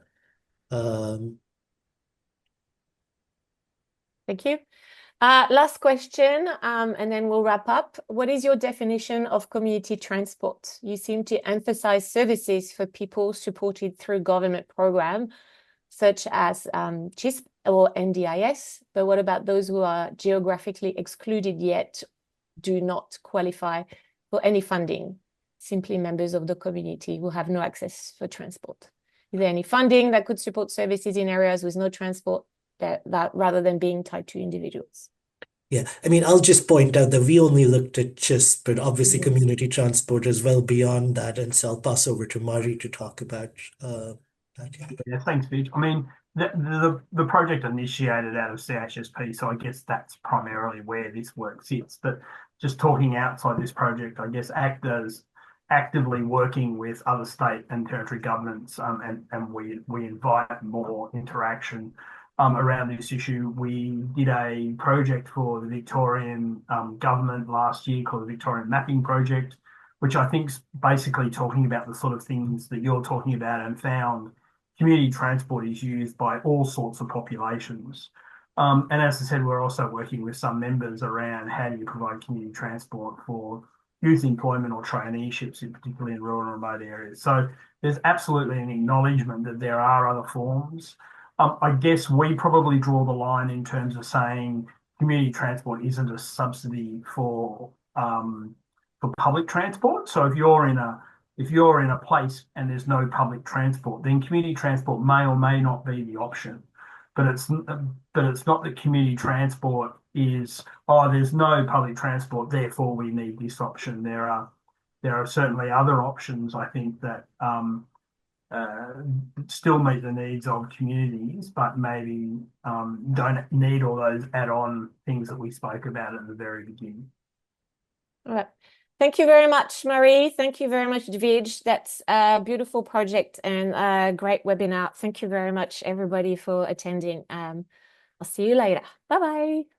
Thank you. Last question, and then we'll wrap up. What is your definition of community transport? You seem to emphasize services for people supported through government program, such as CHSP or NDIS, but what about those who are geographically excluded yet do not qualify for any funding, simply members of the community who have no access for transport? Is there any funding that could support services in areas with no transport that rather than being tied to individuals? Yeah, I mean, I'll just point out that we only looked at CHSP, but obviously community transport is well beyond that. And so I'll pass over to Mari to talk about that. Yeah, thanks, Vij. I mean, the project initiated out of CHSP, so I guess that's primarily where this work sits. But just talking outside this project, I guess ACTA's actively working with other state and territory governments, and we invite more interaction around this issue. We did a project for the Victorian government last year called the Victorian Mapping Project, which I think is basically talking about the sort of things that you're talking about, and found community transport is used by all sorts of populations. And as I said, we're also working with some members around how do you provide community transport for youth employment or traineeships, particularly in rural and remote areas. So there's absolutely an acknowledgement that there are other forms. I guess we probably draw the line in terms of saying community transport isn't a subsidy for public transport. So if you're in a place and there's no public transport, then community transport may or may not be the option. But it's not that community transport is, there's no public transport, therefore we need this option. There are certainly other options, I think, that still meet the needs of communities, but maybe don't need all those add-on things that we spoke about at the very beginning. All right. Thank you very much, Marie. Thank you very much, Vij. That's a beautiful project and a great webinar. Thank you very much, everybody, for attending. I'll see you later. Bye-bye.